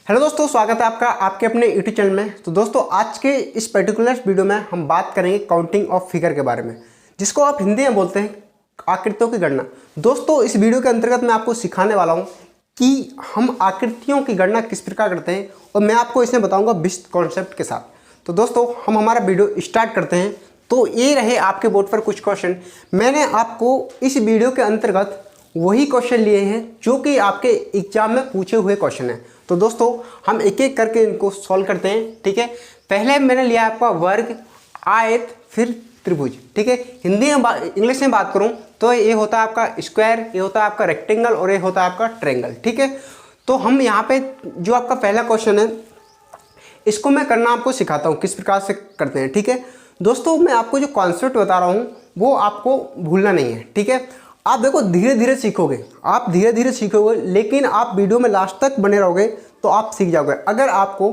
Hello दोस्तों, स्वागत है आपका आपके अपने यूट्यूब चैनल में। तो दोस्तों, आज के इस पर्टिकुलर वीडियो में हम बात करेंगे काउंटिंग ऑफ फिगर के बारे में, जिसको आप हिंदी में बोलते हैं आकृतियों की गणना। दोस्तों, इस वीडियो के अंतर्गत मैं आपको सिखाने वाला हूं कि हम आकृतियों की गणना किस प्रकार करते हैं, और मैं आपको इसमें बताऊंगा विशिष्ट कॉन्सेप्ट के साथ। तो दोस्तों, हम हमारा वीडियो स्टार्ट करते हैं। तो ये रहे आपके बोर्ड पर कुछ क्वेश्चन। मैंने आपको इस वीडियो के अंतर्गत वही क्वेश्चन लिए हैं जो कि आपके एग्जाम में पूछे हुए क्वेश्चन हैं। तो दोस्तों, हम एक एक करके इनको सॉल्व करते हैं। ठीक है, पहले मैंने लिया आपका वर्ग, आयत, फिर त्रिभुज। ठीक है, हिंदी में इंग्लिश में बात करूं तो ये होता है आपका स्क्वायर, ये होता है आपका रेक्टेंगल, और ये होता है आपका ट्रायंगल। ठीक है, तो हम यहाँ पे जो आपका पहला क्वेश्चन है, इसको मैं करना आपको सिखाता हूँ किस प्रकार से करते हैं। ठीक है दोस्तों, मैं आपको जो कॉन्सेप्ट बता रहा हूँ वो आपको भूलना नहीं है। ठीक है, आप देखो धीरे धीरे सीखोगे, आप धीरे धीरे सीखोगे, लेकिन आप वीडियो में लास्ट तक बने रहोगे तो आप सीख जाओगे। अगर आपको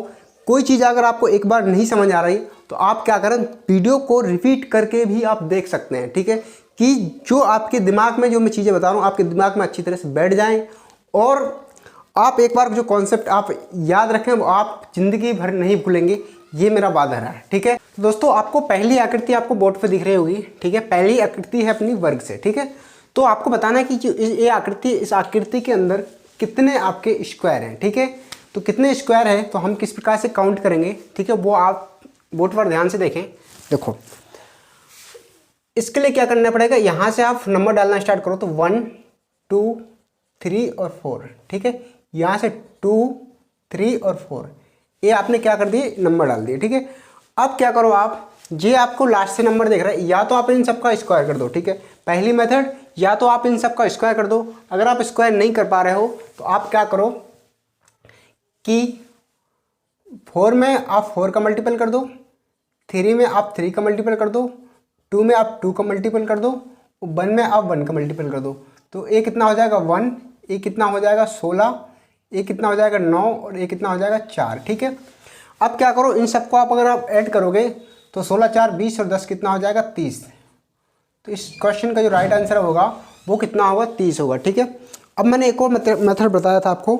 कोई चीज़ अगर आपको एक बार नहीं समझ आ रही तो आप क्या करें, वीडियो को रिपीट करके भी आप देख सकते हैं। ठीक है, कि जो आपके दिमाग में जो मैं चीज़ें बता रहा हूँ आपके दिमाग में अच्छी तरह से बैठ जाएँ, और आप एक बार जो कॉन्सेप्ट आप याद रखें वो आप जिंदगी भर नहीं भूलेंगे, ये मेरा वादा है। ठीक है दोस्तों, आपको पहली आकृति आपको बोर्ड पे दिख रही होगी। ठीक है, पहली आकृति है अपनी वर्ग से। ठीक है, तो आपको बताना है कि जो ये आकृति, इस आकृति के अंदर कितने आपके स्क्वायर हैं। ठीक है, तो कितने स्क्वायर हैं तो हम किस प्रकार से काउंट करेंगे। ठीक है, वो आप बोर्ड पर ध्यान से देखें। देखो, इसके लिए क्या करना पड़ेगा, यहाँ से आप नंबर डालना स्टार्ट करो तो 1 2 3 और 4। ठीक है, यहाँ से 2 3 और 4 ये आपने क्या कर दिए, नंबर डाल दिए। ठीक है, अब क्या करो आप, ये आपको लास्ट से नंबर देख रहा है, या तो आप इन सबका स्क्वायर कर दो। ठीक है, पहली मेथड, या तो आप इन सबका स्क्वायर कर दो। अगर आप स्क्वायर नहीं कर पा रहे हो तो आप क्या करो कि 4 में आप 4 का मल्टीपल कर दो, 3 में आप 3 का मल्टीपल कर दो, 2 में आप 2 का मल्टीपल कर दो, और 1 में आप 1 का मल्टीपल कर दो। तो ये कितना हो जाएगा 1, ये कितना हो जाएगा 16, ये कितना हो जाएगा 9, और ये कितना हो जाएगा 4। ठीक है, अब क्या करो, इन सबको आप अगर आप ऐड करोगे तो 16 4 20 और 10 कितना हो जाएगा 30। तो इस क्वेश्चन का जो राइट आंसर होगा वो कितना होगा, 30 होगा। ठीक है, अब मैंने एक और मेथड बताया था आपको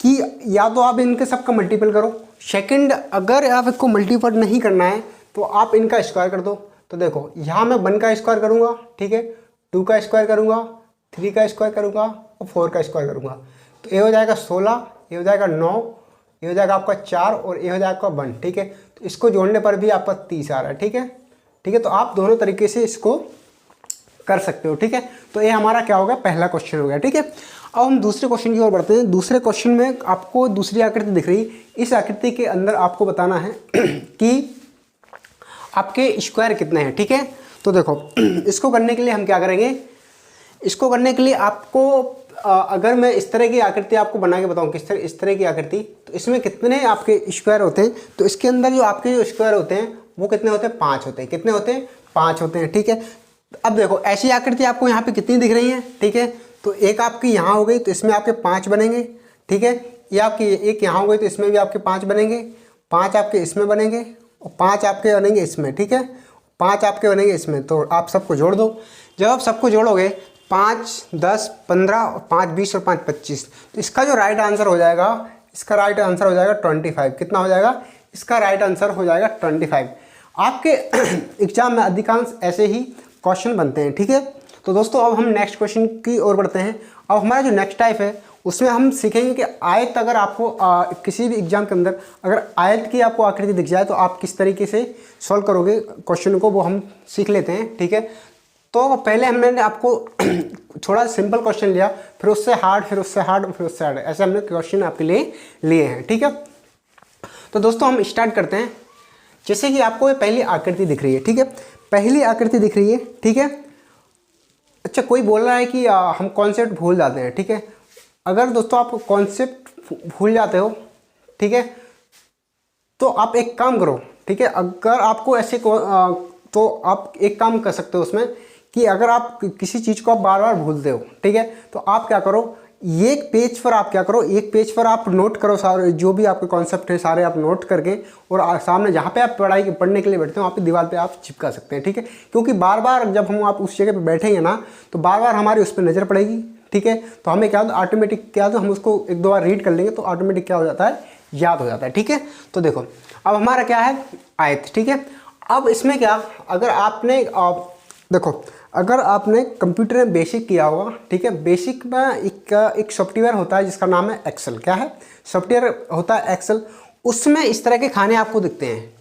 कि या तो आप इनके सबका मल्टीपल करो। सेकंड, अगर आप इसको मल्टीपल नहीं करना है तो आप इनका स्क्वायर कर दो। तो देखो, यहाँ मैं 1 का स्क्वायर करूँगा, ठीक है, 2 का स्क्वायर करूँगा, 3 का स्क्वायर करूँगा, और 4 का स्क्वायर करूँगा। तो ये हो जाएगा 16, ये हो जाएगा 9, ये हो जाएगा आपका 4, और ये हो जाएगा आपका 1। ठीक है, तो इसको जोड़ने पर भी आपका 30 आ रहा है। ठीक है, ठीक है, तो आप दोनों तरीके से इसको कर सकते हो। ठीक है, तो ये हमारा क्या होगा, पहला क्वेश्चन हो गया। ठीक है, अब हम दूसरे क्वेश्चन की ओर बढ़ते हैं। दूसरे क्वेश्चन में आपको दूसरी आकृति दिख रही, इस आकृति के अंदर आपको बताना है कि आपके स्क्वायर कितने हैं। ठीक है, तो देखो, इसको करने के लिए हम क्या करेंगे, इसको करने के लिए आपको अगर मैं इस तरह की आकृति आपको बना के बताऊं, इस तरह की आकृति, तो इसमें कितने आपके स्क्वायर होते हैं, तो इसके अंदर जो आपके जो स्क्वायर होते हैं वो कितने होते हैं, 5 होते हैं। कितने होते हैं, 5 होते हैं। ठीक है, अब देखो, ऐसी आकृति आपको यहाँ पे कितनी दिख रही है। ठीक है, तो एक आपकी यहाँ हो गई तो इसमें आपके 5 बनेंगे। ठीक है, ये आपकी एक यहाँ हो गई तो इसमें भी आपके 5 बनेंगे, 5 आपके इसमें बनेंगे, और 5 आपके बनेंगे इसमें। ठीक है, 5 आपके बनेंगे इसमें। तो आप सबको जोड़ दो। जब आप सबको जोड़ोगे 5 10 15 और 5 20 और 5 25, तो इसका जो राइट आंसर हो जाएगा, इसका राइट आंसर हो जाएगा 25। कितना हो जाएगा, इसका राइट आंसर हो जाएगा 25। आपके एग्जाम में अधिकांश ऐसे ही क्वेश्चन बनते हैं। ठीक है, तो दोस्तों, अब हम नेक्स्ट क्वेश्चन की ओर बढ़ते हैं। अब हमारा जो नेक्स्ट टाइप है उसमें हम सीखेंगे कि आयत, अगर आपको किसी भी एग्जाम के अंदर अगर आयत की आपको आकृति दिख जाए तो आप किस तरीके से सॉल्व करोगे क्वेश्चन को, वो हम सीख लेते हैं। ठीक है, तो पहले हमने आपको थोड़ा सिंपल क्वेश्चन लिया, फिर उससे हार्ड, फिर उससे हार्ड, फिर उससे हार्ड, ऐसे हमने क्वेश्चन आपके लिए लिए हैं। ठीक है, तो दोस्तों हम स्टार्ट करते हैं। जैसे कि आपको ये पहली आकृति दिख रही है। ठीक है, पहली आकृति दिख रही है। ठीक है, अच्छा, कोई बोल रहा है कि हम कॉन्सेप्ट भूल जाते हैं। ठीक है, अगर दोस्तों आप कॉन्सेप्ट भूल जाते हो, ठीक है, तो आप एक काम करो। ठीक है, अगर आपको ऐसे तो आप एक काम कर सकते हो उसमें कि अगर आप किसी चीज़ को आप बार बार भूलते हो, ठीक है, तो आप क्या करो, एक पेज पर आप क्या करो, एक पेज पर आप नोट करो सारे जो भी आपके कॉन्सेप्ट है, सारे आप नोट करके, और सामने जहाँ पे आप पढ़ने के लिए बैठते हो वहाँ पे दीवार पे आप चिपका सकते हैं। ठीक है, क्योंकि बार बार जब हम आप उस जगह पे बैठेंगे ना तो बार बार हमारी उस पर नज़र पड़ेगी। ठीक है, तो हमें क्या होता है, ऑटोमेटिक क्या होता है, हम उसको एक दो बार रीड कर लेंगे तो ऑटोमेटिक क्या हो जाता है, याद हो जाता है, ठीक है। तो देखो अब हमारा क्या है, आयत, ठीक है। अब इसमें क्या, अगर आपने देखो अगर आपने कंप्यूटर में बेसिक किया होगा, ठीक है, बेसिक में एक सॉफ्टवेयर होता है जिसका नाम है एक्सेल। क्या है, सॉफ्टवेयर होता है एक्सेल। उसमें इस तरह के खाने आपको दिखते हैं,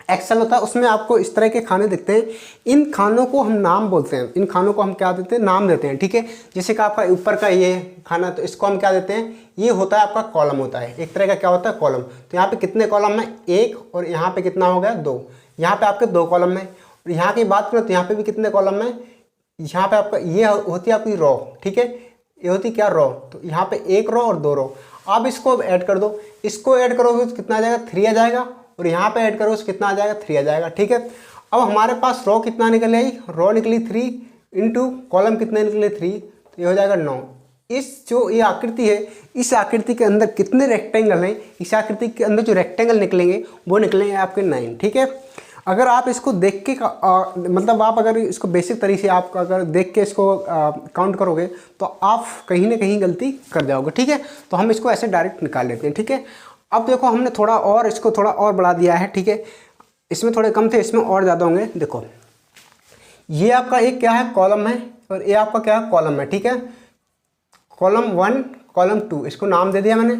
एक्सेल होता है उसमें आपको इस तरह के खाने दिखते हैं। इन खानों को हम नाम बोलते हैं, इन खानों को हम क्या देते हैं, नाम देते हैं, ठीक है। जैसे कि आपका ऊपर का ये खाना, तो इसको हम क्या देते हैं, ये होता है आपका कॉलम होता है, एक तरह का क्या होता है, कॉलम। तो यहाँ पे कितने कॉलम है, एक, और यहाँ पे कितना हो गया, दो। यहाँ पे आपके दो कॉलम है। और यहाँ की बात करें तो यहाँ पे भी कितने कॉलम है, यहाँ पे आपका ये होती है आपकी रो, ठीक है, ये होती क्या, रो। तो यहाँ पे एक रो और दो रो। आप इसको ऐड कर दो, इसको ऐड करोगे तो कितना आ जाएगा, 3 आ जाएगा, और यहाँ पे ऐड करो तो कितना आ जाएगा, 3 आ जाएगा, ठीक है। अब हमारे पास रो कितना निकल आई, रो निकली 3 इंटू कॉलम कितने निकले 3, तो ये हो जाएगा 9। इस जो ये आकृति है, इस आकृति के अंदर कितने रेक्टेंगल हैं, इस आकृति के अंदर जो रेक्टेंगल निकलेंगे वो निकलेंगे आपके 9, ठीक है। अगर आप इसको देख के मतलब आप अगर इसको बेसिक तरीके से आप अगर देख के इसको काउंट करोगे तो आप कहीं ना कहीं गलती कर जाओगे, ठीक है। तो हम इसको ऐसे डायरेक्ट निकाल लेते हैं, ठीक है। अब देखो हमने थोड़ा और इसको थोड़ा और बढ़ा दिया है, ठीक है। इसमें थोड़े कम थे, इसमें और ज़्यादा होंगे। देखो ये आपका एक क्या है, कॉलम है, और ये आपका क्या है, कॉलम है, ठीक है। कॉलम 1 कॉलम 2 इसको नाम दे दिया मैंने।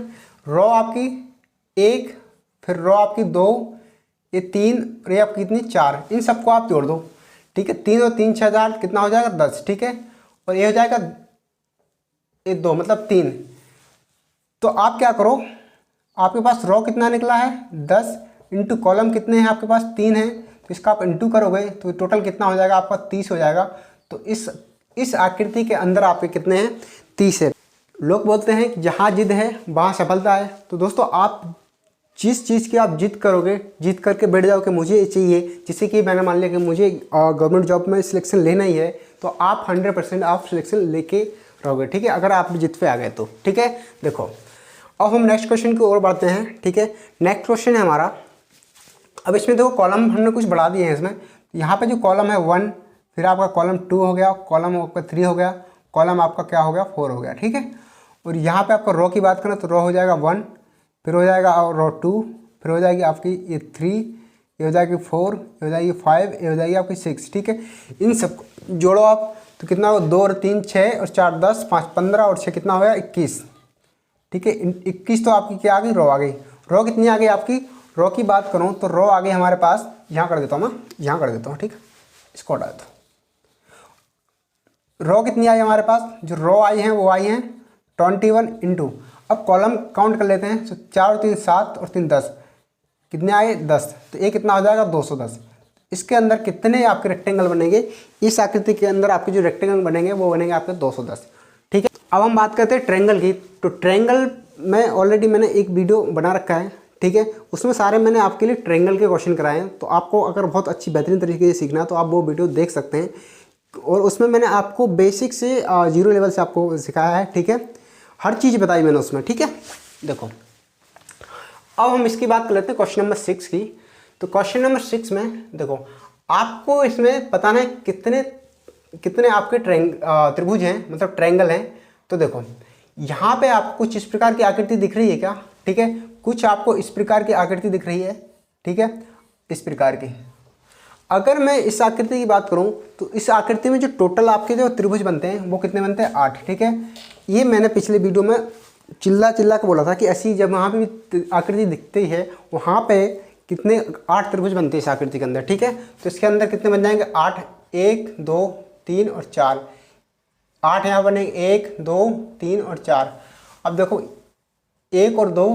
रो आपकी 1, फिर रो आपकी 2, ये 3, और ये आपकी कितनी 4। इन सबको आप जोड़ दो, ठीक है। 3 और 3 6 4 कितना हो जाएगा, 10, ठीक है। और ये हो जाएगा ये 2 मतलब 3। तो आप क्या करो, आपके पास रो कितना निकला है 10, इंटू कॉलम कितने हैं आपके पास 3 है, तो इसका आप इंटू करोगे तो टोटल कितना हो जाएगा आपका 30 हो जाएगा। तो इस आकृति के अंदर आपके कितने हैं, 30 है। लोग बोलते हैं कि जहाँ जिद है वहाँ सफलता है। तो दोस्तों आप जिस चीज़ की आप जिद करोगे, जिद करके बैठ जाओ कि मुझे ये चाहिए, जैसे कि मैंने मान लिया कि मुझे गवर्नमेंट जॉब में सिलेक्शन लेना ही है, तो आप 100% आप सिलेक्शन लेके रहोगे, ठीक है, अगर आप जिद पे आ गए तो, ठीक है। देखो अब हम नेक्स्ट क्वेश्चन की ओर बढ़ते हैं, ठीक है। नेक्स्ट क्वेश्चन है हमारा, अब इसमें देखो कॉलम हमने कुछ बढ़ा दिए हैं इसमें। यहाँ पे जो कॉलम है 1, फिर आपका कॉलम 2 हो गया, कॉलम आपका 3 हो गया, कॉलम आपका क्या हो गया 4 हो गया, ठीक है। और यहाँ पे आपका रो की बात करें तो रो हो जाएगा 1, फिर हो जाएगा रो 2, फिर हो जाएगी आपकी ये 3, ये हो जाएगी 4, ये हो जाएगी 5, ये हो जाएगी आपकी 6, ठीक है। इन सब जोड़ो आप तो कितना हो, 2 और 3 6 और 4 10, 5 15 और 6 कितना हो गया 21, ठीक है। 21 तो आपकी क्या आ गई, रो आ गई। रो कितनी आ गई आपकी, रो की बात करूँ तो रो आ गई हमारे पास, यहाँ कर देता हूँ मैं, यहाँ कर देता हूँ, ठीक है, इसको हटा देता हूँ। रो कितनी आई हमारे पास, जो रो आई हैं वो आई हैं 21 इंटू, अब कॉलम काउंट कर लेते हैं। तो 4 और 3 7 और 3 10, कितने आए 10, तो ये कितना हो जाएगा 210। इसके अंदर कितने आपके रेक्टेंगल बनेंगे, इस आकृति के अंदर आपके जो रेक्टेंगल बनेंगे वो बनेंगे आपके 210, ठीक है। अब हम बात करते हैं ट्रायंगल की। तो ट्रायंगल में ऑलरेडी मैंने एक वीडियो बना रखा है, ठीक है, उसमें सारे मैंने आपके लिए ट्रायंगल के क्वेश्चन कराए हैं। तो आपको अगर बहुत अच्छी बेहतरीन तरीके से सीखना है तो आप वो वीडियो देख सकते हैं। और उसमें मैंने आपको बेसिक से 0 लेवल से आपको सिखाया है, ठीक है, हर चीज़ बताई मैंने उसमें, ठीक है। देखो अब हम इसकी बात कर लेते हैं क्वेश्चन नंबर 6 की। तो क्वेश्चन नंबर 6 में देखो आपको इसमें बताना है कितने कितने आपके त्रिभुज हैं, मतलब ट्रायंगल हैं। तो देखो यहाँ पे आपको कुछ इस प्रकार की आकृति दिख रही है क्या, ठीक है, कुछ आपको इस प्रकार की आकृति दिख रही है, ठीक है, इस प्रकार की। अगर मैं इस आकृति की बात करूं तो इस आकृति में जो टोटल आपके जो त्रिभुज बनते हैं वो कितने बनते हैं 8, ठीक है। ये मैंने पिछले वीडियो में चिल्ला के बोला था कि ऐसी जब वहाँ पे भी आकृति दिखती है वहाँ पे कितने 8 त्रिभुज बनते हैं इस आकृति के अंदर, ठीक है। तो इसके अंदर कितने बन जाएंगे 8, 1 2 3 और 4, 8 यहाँ बनेंगे 1 2 3 और 4। अब देखो 1 और 2,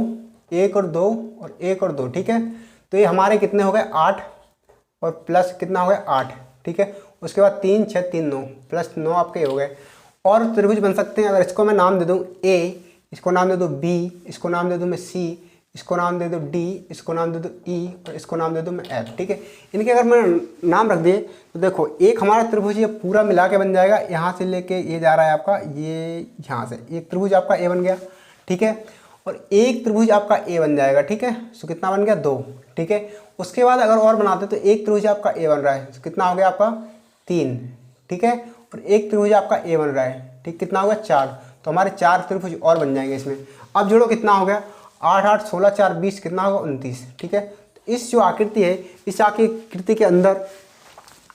1 और 2 और 1 और 2, ठीक है। तो ये हमारे कितने हो गए 8 और प्लस कितना हो गया 8, ठीक है। उसके बाद 3 6 3 9 प्लस 9 आपके हो गए। और त्रिभुज बन सकते हैं, अगर इसको मैं नाम दे दूँ A, इसको नाम दे दूँ B, इसको नाम दे दूँ मैं C, इसको नाम दे दूँ D, इसको नाम दे दूँ E और इसको नाम दे दूँ मैं F, ठीक है। इनके अगर मैं नाम रख दिए तो देखो एक हमारा त्रिभुज ये पूरा मिला के बन जाएगा, यहाँ से लेके ये जा रहा है आपका, ये यहाँ से एक त्रिभुज आपका A बन गया, ठीक है। और एक त्रिभुज आपका A बन जाएगा, ठीक है। सो कितना बन गया 2, ठीक है। उसके बाद अगर और बनाते तो एक त्रिभुज आपका A बन रहा है, तो कितना हो गया आपका 3, ठीक है। और एक त्रिभुज आपका A बन रहा है, ठीक, कितना हो गया 4। तो हमारे 4 त्रिभुज और बन जाएंगे इसमें। अब जोड़ो कितना हो गया, 8 8 16 4 20 कितना होगा 29, ठीक है। तो इस जो आकृति है, इस आकृति के अंदर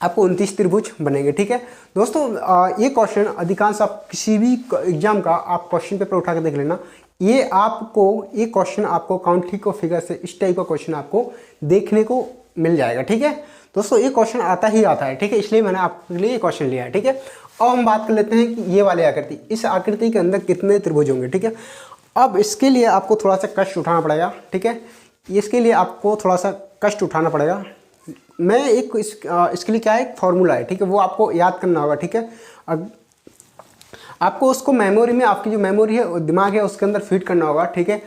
आपको 29 त्रिभुज बनेंगे, ठीक है दोस्तों। ये क्वेश्चन अधिकांश आप किसी भी एग्जाम का आप क्वेश्चन पेपर उठा के देख लेना, ये क्वेश्चन आपको काउंटिंग ऑफ फिगर से इस टाइप का क्वेश्चन आपको देखने को मिल जाएगा, ठीक है दोस्तों। ये क्वेश्चन आता ही आता है, ठीक है, इसलिए मैंने आपके लिए ये क्वेश्चन लिया है, ठीक है। अब हम बात कर लेते हैं कि ये वाली आकृति, इस आकृति के अंदर कितने त्रिभुज होंगे, ठीक है। अब इसके लिए आपको थोड़ा सा कष्ट उठाना पड़ेगा, ठीक है। इसके लिए आपको थोड़ा सा कष्ट उठाना पड़ेगा। मैं इसके लिए क्या है, एक फॉर्मूला है, ठीक है, वो आपको याद करना होगा, ठीक है। आपको उसको मेमोरी में, आपकी जो मेमोरी है, दिमाग है, उसके अंदर फीड करना होगा, ठीक है।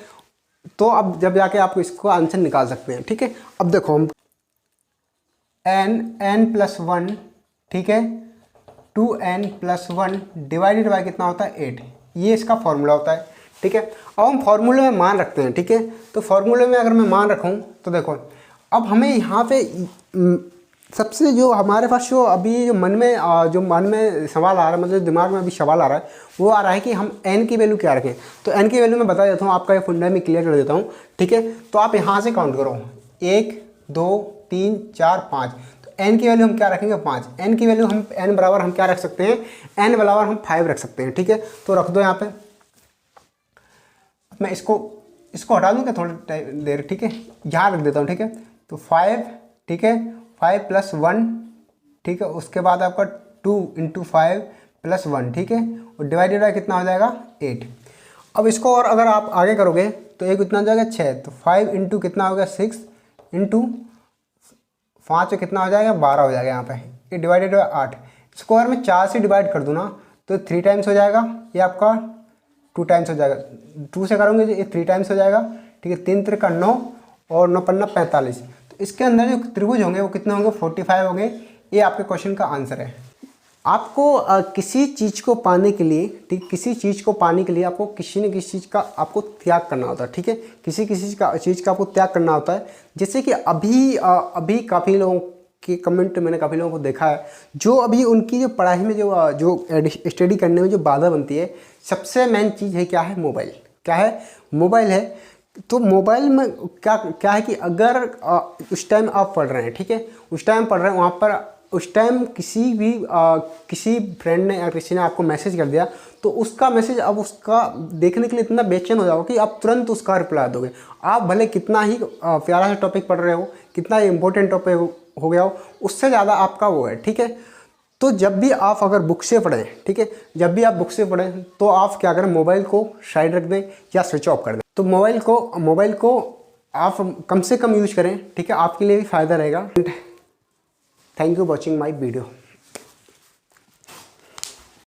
तो अब जब जाके आप इसको आंसर निकाल सकते हैं, ठीक है। अब देखो हम n+1, ठीक है, 2n+1 डिवाइडेड बाय कितना होता है 8, ये इसका फॉर्मूला होता है, ठीक है। अब हम फॉर्मूले में मान रखते हैं, ठीक है। तो फॉर्मूले में अगर मैं मान रखूँ तो देखो अब हमें यहाँ पे सबसे जो हमारे पास जो अभी जो मन में सवाल आ रहा है, मतलब दिमाग में अभी सवाल आ रहा है, वो आ रहा है कि हम n की वैल्यू क्या रखें। तो n की वैल्यू मैं बता देता हूँ, आपका ये फंडा में क्लियर कर देता हूँ, ठीक है। तो आप यहाँ से काउंट करो, 1 2 3 4 5। तो n की वैल्यू हम क्या रखेंगे 5। n की वैल्यू हम n बराबर हम क्या रख सकते हैं, n बराबर हम 5 रख सकते हैं, ठीक है। तो रख दो यहाँ पे, मैं इसको हटा दूँगा थोड़ी देर, ठीक है, यहाँ रख देता हूँ, ठीक है। तो 5, ठीक है, 5 + 1, ठीक है, उसके बाद आपका 2 × 5 + 1, ठीक है, और डिवाइडेड बाय कितना हो जाएगा 8। अब इसको और अगर आप आगे करोगे तो एक कितना हो जाएगा 6, तो 5 × कितना हो गया 6 × 5 कितना हो जाएगा 12 हो जाएगा यहाँ पे, ये डिवाइडेड बाय 8। इसको अगर मैं 4 से डिवाइड कर दूँ ना तो 3 टाइम्स हो जाएगा, ये आपका 2 टाइम्स हो जाएगा, 2 से करोगे तो ये 3 टाइम्स हो जाएगा, ठीक है। 3 × 9 और 9 × 5 45। तो इसके अंदर जो त्रिभुज होंगे वो कितने होंगे 45 होंगे। ये आपके क्वेश्चन का आंसर है। आपको किसी चीज़ को पाने के लिए, ठीक, किसी चीज़ को पाने के लिए आपको किसी न किसी चीज़ का आपको त्याग करना होता है, ठीक है। किसी चीज़ का आपको त्याग करना होता है। जैसे कि अभी काफ़ी लोगों के कमेंट मैंने काफ़ी लोगों को देखा है, जो अभी उनकी जो पढ़ाई में जो स्टडी करने में जो बाधा बनती है, सबसे मेन चीज़ है क्या है, मोबाइल। क्या है, मोबाइल है। तो मोबाइल में क्या है कि अगर उस टाइम आप पढ़ रहे हैं, ठीक है, उस टाइम पढ़ रहे हैं, वहाँ पर उस टाइम किसी फ्रेंड ने या किसी ने आपको मैसेज कर दिया, तो उसका मैसेज अब उसका देखने के लिए इतना बेचैन हो जाओगे कि आप तुरंत उसका रिप्लाई दोगे। आप भले कितना ही प्यारा सा टॉपिक पढ़ रहे हो, कितना ही इंपॉर्टेंट टॉपिक हो गया हो, उससे ज़्यादा आपका वो है, ठीक है। तो जब भी आप अगर बुक से पढ़ें, ठीक है, जब भी आप बुक से पढ़ें तो आप क्या करें, मोबाइल को साइड रख दें या स्विच ऑफ कर दें। तो मोबाइल को आप कम से कम यूज करें, ठीक है, आपके लिए भी फ़ायदा रहेगा। Thank you watching my video.